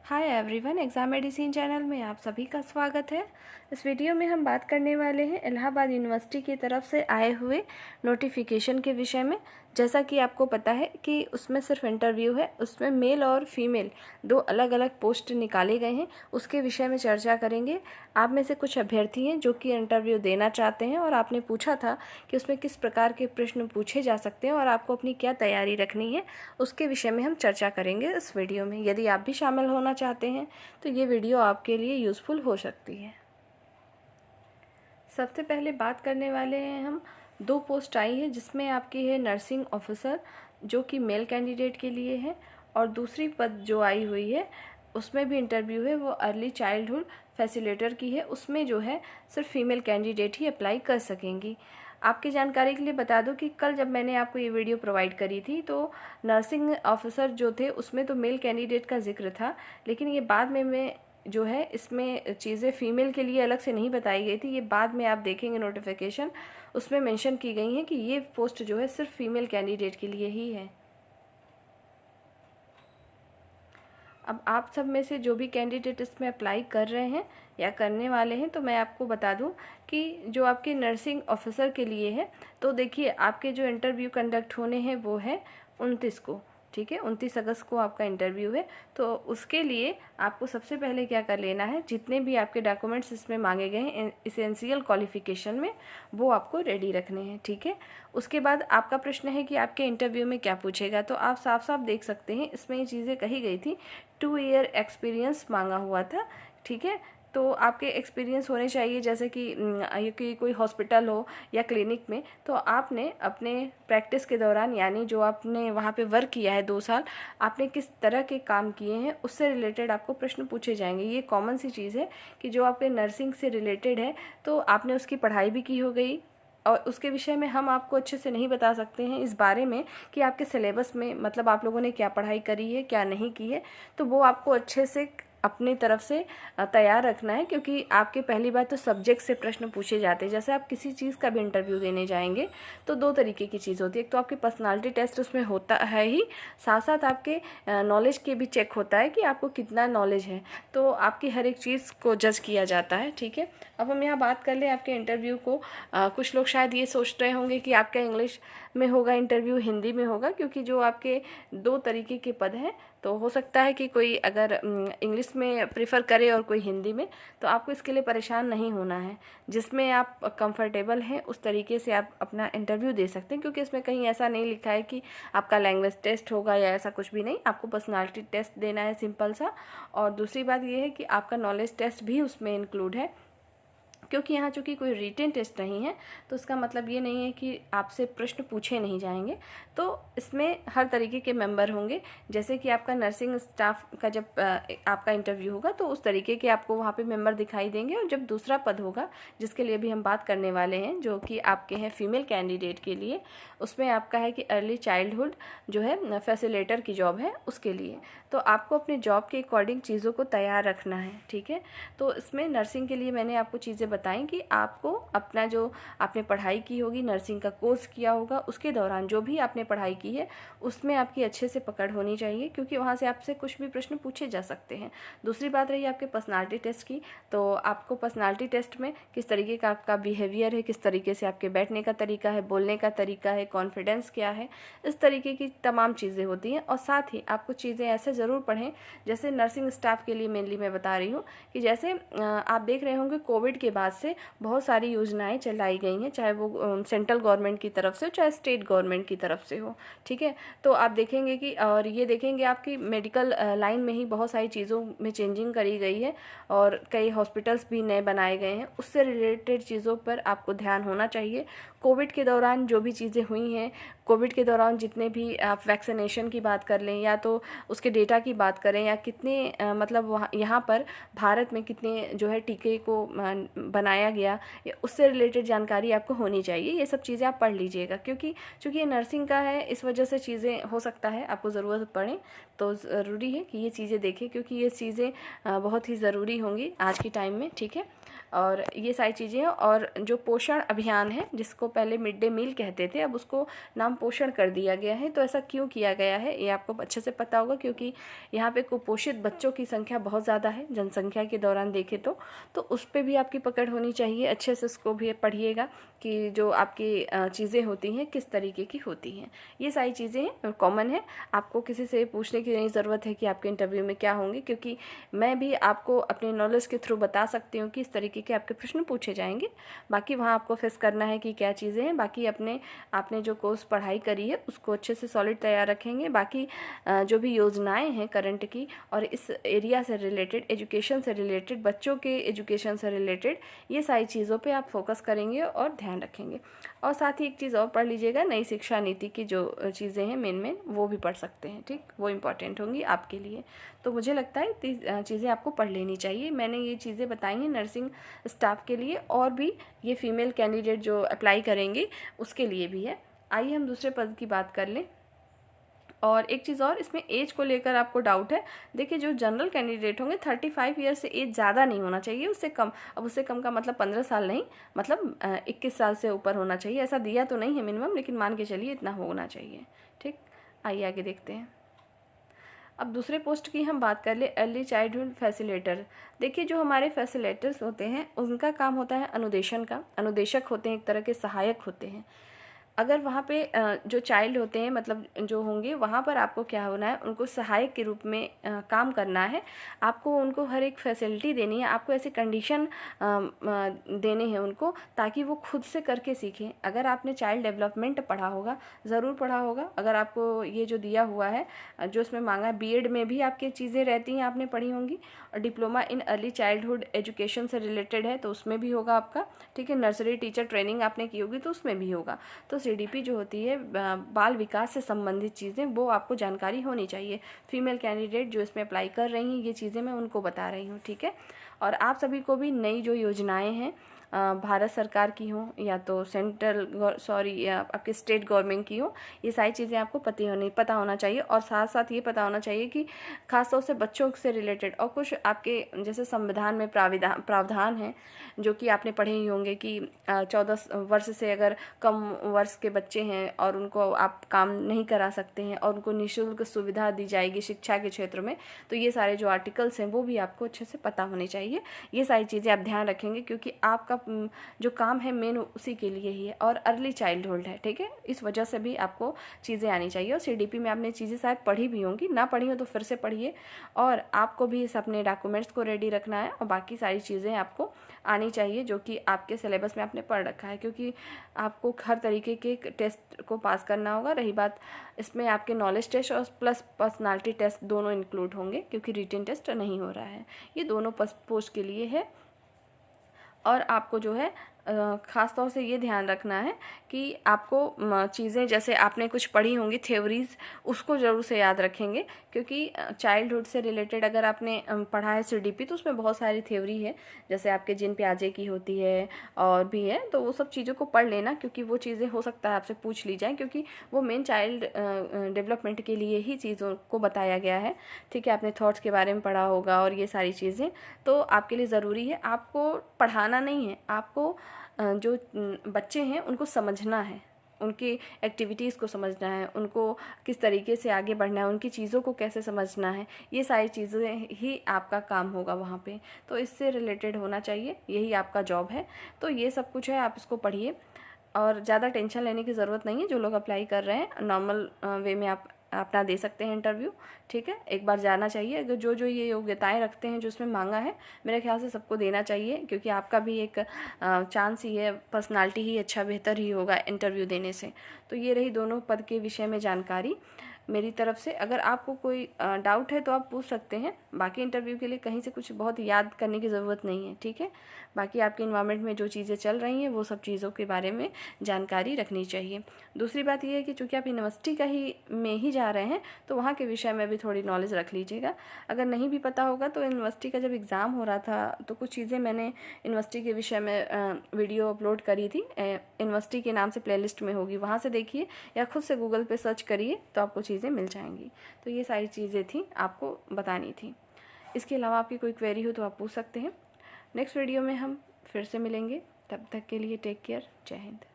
Hi everyone, exam medicine channel में आप सभी का स्वागत है। इस वीडियो में हम बात करने वाले हैं इलाहाबाद यूनिवर्सिटी की तरफ से आए हुए नोटिफिकेशन के विषय में। जैसा कि आपको पता है कि उसमें सिर्फ इंटरव्यू है, उसमें मेल और फीमेल दो अलग अलग पोस्ट निकाले गए हैं, उसके विषय में चर्चा करेंगे। आप में से कुछ अभ्यर्थी हैं जो कि इंटरव्यू देना चाहते हैं और आपने पूछा था कि उसमें किस प्रकार के प्रश्न पूछे जा सकते हैं और आपको अपनी क्या तैयारी रखनी है, उसके विषय में हम चर्चा करेंगे इस वीडियो में। यदि आप भी शामिल होना चाहते हैं तो ये वीडियो आपके लिए यूज़फुल हो सकती है। सबसे पहले बात करने वाले हैं हम, दो पोस्ट आई है जिसमें आपकी है नर्सिंग ऑफिसर जो कि मेल कैंडिडेट के लिए है, और दूसरी पद जो आई हुई है उसमें भी इंटरव्यू है, वो अर्ली चाइल्डहुड फैसिलिटेटर की है। उसमें जो है सिर्फ फीमेल कैंडिडेट ही अप्लाई कर सकेंगी। आपकी जानकारी के लिए बता दूं कि कल जब मैंने आपको ये वीडियो प्रोवाइड करी थी तो नर्सिंग ऑफिसर जो थे उसमें तो मेल कैंडिडेट का जिक्र था, लेकिन ये बाद में मैं जो है इसमें चीज़ें फ़ीमेल के लिए अलग से नहीं बताई गई थी। ये बाद में आप देखेंगे नोटिफिकेशन, उसमें मेंशन की गई हैं कि ये पोस्ट जो है सिर्फ फीमेल कैंडिडेट के लिए ही है। अब आप सब में से जो भी कैंडिडेट इसमें अप्लाई कर रहे हैं या करने वाले हैं, तो मैं आपको बता दूं कि जो आपके नर्सिंग ऑफिसर के लिए है, तो देखिए आपके जो इंटरव्यू कंडक्ट होने हैं वो है 29 को, ठीक है, 29 अगस्त को आपका इंटरव्यू है। तो उसके लिए आपको सबसे पहले क्या कर लेना है, जितने भी आपके डॉक्यूमेंट्स इसमें मांगे गए हैं इसेंशियल क्वालिफिकेशन में, वो आपको रेडी रखने हैं, ठीक है। उसके बाद आपका प्रश्न है कि आपके इंटरव्यू में क्या पूछेगा, तो आप साफ साफ देख सकते हैं इसमें ये चीज़ें कही गई थी। 2 ईयर एक्सपीरियंस मांगा हुआ था, ठीक है। तो आपके एक्सपीरियंस होने चाहिए, जैसे कि कोई हॉस्पिटल हो या क्लिनिक में, तो आपने अपने प्रैक्टिस के दौरान, यानी जो आपने वहाँ पे वर्क किया है 2 साल, आपने किस तरह के काम किए हैं उससे रिलेटेड आपको प्रश्न पूछे जाएंगे। ये कॉमन सी चीज़ है कि जो आपके नर्सिंग से रिलेटेड है तो आपने उसकी पढ़ाई भी की हो गई, और उसके विषय में हम आपको अच्छे से नहीं बता सकते हैं इस बारे में कि आपके सिलेबस में मतलब आप लोगों ने क्या पढ़ाई करी है क्या नहीं की है, तो वो आपको अच्छे से अपनी तरफ से तैयार रखना है, क्योंकि आपके पहली बात तो सब्जेक्ट से प्रश्न पूछे जाते हैं। जैसे आप किसी चीज़ का भी इंटरव्यू देने जाएंगे तो 2 तरीके की चीज़ होती है, एक तो आपकी पर्सनालिटी टेस्ट उसमें होता है ही, साथ साथ आपके नॉलेज के भी चेक होता है कि आपको कितना नॉलेज है, तो आपकी हर एक चीज़ को जज किया जाता है, ठीक है। अब हम यहाँ बात कर लें आपके इंटरव्यू को। कुछ लोग शायद ये सोच रहे होंगे कि आपका इंग्लिश में होगा इंटरव्यू, हिंदी में होगा, क्योंकि जो आपके 2 तरीके के पद हैं, तो हो सकता है कि कोई अगर इंग्लिश में प्रेफर करे और कोई हिंदी में, तो आपको इसके लिए परेशान नहीं होना है। जिसमें आप कंफर्टेबल हैं उस तरीके से आप अपना इंटरव्यू दे सकते हैं, क्योंकि इसमें कहीं ऐसा नहीं लिखा है कि आपका लैंग्वेज टेस्ट होगा या ऐसा कुछ भी नहीं। आपको पर्सनालिटी टेस्ट देना है, सिंपल सा। और दूसरी बात ये है कि आपका नॉलेज टेस्ट भी उसमें इंक्लूड है, क्योंकि यहाँ चूँकि कोई रिटन टेस्ट नहीं है तो उसका मतलब ये नहीं है कि आपसे प्रश्न पूछे नहीं जाएंगे। तो इसमें हर तरीके के मेंबर होंगे, जैसे कि आपका नर्सिंग स्टाफ का जब आपका इंटरव्यू होगा तो उस तरीके के आपको वहाँ पे मेंबर दिखाई देंगे। और जब दूसरा पद होगा जिसके लिए भी हम बात करने वाले हैं, जो कि आपके हैं फीमेल कैंडिडेट के लिए, उसमें आपका है कि अर्ली चाइल्डहुड जो है फैसिलिटेटर की जॉब है उसके लिए। तो आपको अपने जॉब के अकॉर्डिंग चीज़ों को तैयार रखना है, ठीक है। तो इसमें नर्सिंग के लिए मैंने आपको चीज़ें बताएं कि आपको अपना जो आपने पढ़ाई की होगी, नर्सिंग का कोर्स किया होगा, उसके दौरान जो भी आपने पढ़ाई की है उसमें आपकी अच्छे से पकड़ होनी चाहिए, क्योंकि वहाँ से आपसे कुछ भी प्रश्न पूछे जा सकते हैं। दूसरी बात रही आपके पर्सनालिटी टेस्ट की, तो आपको पर्सनालिटी टेस्ट में किस तरीके का आपका बिहेवियर है, किस तरीके से आपके बैठने का तरीका है, बोलने का तरीका है, कॉन्फिडेंस क्या है, इस तरीके की तमाम चीज़ें होती हैं। और साथ ही आपको चीज़ें ऐसे ज़रूर पढ़ें, जैसे नर्सिंग स्टाफ के लिए मेनली मैं बता रही हूँ कि जैसे आप देख रहे होंगे कोविड के बाद से बहुत सारी योजनाएं चलाई गई हैं, चाहे वो सेंट्रल गवर्नमेंट की तरफ से हो चाहे स्टेट गवर्नमेंट की तरफ से हो, ठीक है। तो आप देखेंगे कि, और ये देखेंगे आपकी मेडिकल लाइन में ही बहुत सारी चीज़ों में चेंजिंग करी गई है और कई हॉस्पिटल्स भी नए बनाए गए हैं। उससे रिलेटेड चीज़ों पर आपको ध्यान होना चाहिए। कोविड के दौरान जो भी चीज़ें हुई हैं, कोविड के दौरान जितने भी आप वैक्सीनेशन की बात कर लें या तो उसके डेटा की बात करें, या कितने मतलब वहाँ यहाँ पर भारत में कितने जो है टीके को बनाया गया या उससे रिलेटेड जानकारी आपको होनी चाहिए। ये सब चीज़ें आप पढ़ लीजिएगा, क्योंकि चूँकि ये नर्सिंग का है इस वजह से चीज़ें हो सकता है आपको ज़रूरत पड़े, तो ज़रूरी है कि ये चीज़ें देखें, क्योंकि ये चीज़ें बहुत ही ज़रूरी होंगी आज के टाइम में, ठीक है। और ये सारी चीज़ें हैं। और जो पोषण अभियान है, जिसको पहले मिड डे मील कहते थे, अब उसको नाम पोषण कर दिया गया है। तो ऐसा क्यों किया गया है ये आपको अच्छे से पता होगा, क्योंकि यहाँ पे कुपोषित बच्चों की संख्या बहुत ज़्यादा है जनसंख्या के दौरान देखें तो उस पर भी आपकी पकड़ होनी चाहिए। अच्छे से उसको भी पढ़िएगा कि जो आपकी चीज़ें होती हैं किस तरीके की होती हैं। ये सारी चीज़ें कॉमन है, आपको किसी से पूछने की नहीं ज़रूरत है कि आपके इंटरव्यू में क्या होंगे, क्योंकि मैं भी आपको अपने नॉलेज के थ्रू बता सकती हूँ कि इस तरीके के आपके प्रश्न पूछे जाएंगे। बाकी वहाँ आपको फेस करना है कि क्या चीज़ें हैं। बाकी आपने जो कोर्स पढ़ाई करी है उसको अच्छे से सॉलिड तैयार रखेंगे। बाकी जो भी योजनाएं हैं करंट की और इस एरिया से रिलेटेड, एजुकेशन से रिलेटेड, बच्चों के एजुकेशन से रिलेटेड, ये सारी चीज़ों पे आप फोकस करेंगे और ध्यान रखेंगे। और साथ ही एक चीज़ और पढ़ लीजिएगा, नई शिक्षा नीति की जो चीज़ें हैं मेन वो भी पढ़ सकते हैं, ठीक, वो इम्पॉर्टेंट होंगी आपके लिए। तो मुझे लगता है चीज़ें आपको पढ़ लेनी चाहिए। मैंने ये चीज़ें बताई हैं नर्सिंग स्टाफ के लिए, और भी ये फीमेल कैंडिडेट जो अप्लाई करेंगे उसके लिए भी है। आइए हम दूसरे पद की बात कर लें। और एक चीज़ और, इसमें एज को लेकर आपको डाउट है। देखिए जो जनरल कैंडिडेट होंगे 35 ईयर से एज ज़्यादा नहीं होना चाहिए, उससे कम। अब उससे कम का मतलब 15 साल नहीं, मतलब 21 साल से ऊपर होना चाहिए। ऐसा दिया तो नहीं है मिनिमम, लेकिन मान के चलिए इतना होना चाहिए, ठीक। आइए आगे देखते हैं। अब दूसरे पोस्ट की हम बात कर ले, अर्ली चाइल्डहुड फैसिलिटेटर। देखिए जो हमारे फैसिलिटेटर्स होते हैं उनका काम होता है अनुदेशन का। अनुदेशक होते हैं, एक तरह के सहायक होते हैं। अगर वहाँ पे जो चाइल्ड होते हैं, मतलब जो होंगे, वहाँ पर आपको क्या होना है, उनको सहायक के रूप में काम करना है। आपको उनको हर एक फैसिलिटी देनी है, आपको ऐसे कंडीशन देने हैं उनको, ताकि वो खुद से करके सीखें। अगर आपने चाइल्ड डेवलपमेंट पढ़ा होगा, ज़रूर पढ़ा होगा, अगर आपको ये जो दिया हुआ है, जो इसमें मांगा है, बीएड में भी आपकी चीज़ें रहती हैं, आपने पढ़ी होंगी। और diploma in early childhood education से रिलेटेड है तो उसमें भी होगा आपका, ठीक है। नर्सरी टीचर ट्रेनिंग आपने की होगी तो उसमें भी होगा। तो सीडीपी जो होती है बाल विकास से संबंधित चीज़ें, वो आपको जानकारी होनी चाहिए। फीमेल कैंडिडेट जो इसमें अप्लाई कर रही हैं, ये चीज़ें मैं उनको बता रही हूँ, ठीक है। और आप सभी को भी नई जो योजनाएं हैं भारत सरकार की हो या तो या आपके स्टेट गवर्नमेंट की हो, ये सारी चीज़ें आपको पता होना चाहिए। और साथ साथ ये पता होना चाहिए कि खासतौर से बच्चों से रिलेटेड और कुछ आपके जैसे संविधान में प्रावधान है जो कि आपने पढ़े ही होंगे कि 14 वर्ष से अगर कम वर्ष के बच्चे हैं और उनको आप काम नहीं करा सकते हैं और उनको निःशुल्क सुविधा दी जाएगी शिक्षा के क्षेत्र में। तो ये सारे जो आर्टिकल्स हैं वो भी आपको अच्छे से पता होने चाहिए। ये सारी चीज़ें आप ध्यान रखेंगे, क्योंकि आपका जो काम है मेन उसी के लिए ही है और अर्ली चाइल्डहुड है, ठीक है। इस वजह से भी आपको चीज़ें आनी चाहिए। और सीडीपी में आपने चीज़ें शायद पढ़ी भी होंगी, ना पढ़ी हो तो फिर से पढ़िए। और आपको भी इस अपने डॉक्यूमेंट्स को रेडी रखना है और बाकी सारी चीज़ें आपको आनी चाहिए जो कि आपके सिलेबस में आपने पढ़ रखा है, क्योंकि आपको हर तरीके के टेस्ट को पास करना होगा। रही बात, इसमें आपके नॉलेज टेस्ट और प्लस पर्सनालिटी टेस्ट दोनों इंक्लूड होंगे, क्योंकि रिटन टेस्ट नहीं हो रहा है। ये दोनों पोस्ट के लिए है। और आपको जो है ख़ास तौर से ये ध्यान रखना है कि आपको चीज़ें जैसे आपने कुछ पढ़ी होंगी थ्योरीज, उसको ज़रूर से याद रखेंगे, क्योंकि चाइल्डहुड से रिलेटेड अगर आपने पढ़ा है सीडीपी तो उसमें बहुत सारी थ्योरी है, जैसे आपके जिन प्याजे की होती है और भी है। तो वो सब चीज़ों को पढ़ लेना, क्योंकि वो चीज़ें हो सकता है आपसे पूछ ली जाए, क्योंकि वो मेन चाइल्ड डेवलपमेंट के लिए ही चीज़ों को बताया गया है, ठीक है। आपने थॉट्स के बारे में पढ़ा होगा और ये सारी चीज़ें तो आपके लिए ज़रूरी है। आपको पढ़ाना नहीं है, आपको जो बच्चे हैं उनको समझना है, उनकी एक्टिविटीज़ को समझना है, उनको किस तरीके से आगे बढ़ना है, उनकी चीज़ों को कैसे समझना है। ये सारी चीज़ें ही आपका काम होगा वहाँ पे, तो इससे रिलेटेड होना चाहिए, यही आपका जॉब है। तो ये सब कुछ है, आप इसको पढ़िए और ज़्यादा टेंशन लेने की ज़रूरत नहीं है। जो लोग अप्लाई कर रहे हैं नॉर्मल वे में आप अपना दे सकते हैं इंटरव्यू, ठीक है। एक बार जाना चाहिए, अगर जो ये योग्यताएं रखते हैं जो इसमें मांगा है, मेरे ख्याल से सबको देना चाहिए, क्योंकि आपका भी एक चांस ही है, पर्सनालिटी ही अच्छा बेहतर ही होगा इंटरव्यू देने से। तो ये रही दोनों पद के विषय में जानकारी। मेरी तरफ से। अगर आपको कोई डाउट है तो आप पूछ सकते हैं। बाकी इंटरव्यू के लिए कहीं से कुछ बहुत याद करने की ज़रूरत नहीं है, ठीक है। बाकी आपके इन्वायरमेंट में जो चीज़ें चल रही हैं वो सब चीज़ों के बारे में जानकारी रखनी चाहिए। दूसरी बात ये है कि चूँकि आप यूनिवर्सिटी का ही में ही जा रहे हैं तो वहाँ के विषय में भी थोड़ी नॉलेज रख लीजिएगा। अगर नहीं भी पता होगा तो यूनिवर्सिटी का जब एग्ज़ाम हो रहा था तो कुछ चीज़ें मैंने यूनिवर्सिटी के विषय में वीडियो अपलोड करी थी। यूनिवर्सिटी के नाम से प्लेलिस्ट में होगी, वहाँ से देखिए या खुद से गूगल पे सर्च करिए तो आपको चीज़ें मिल जाएंगी। तो ये सारी चीज़ें थी आपको बतानी थी। इसके अलावा आपकी कोई क्वेरी हो तो आप पूछ सकते हैं। नेक्स्ट वीडियो में हम फिर से मिलेंगे, तब तक के लिए टेक केयर। जय हिंद।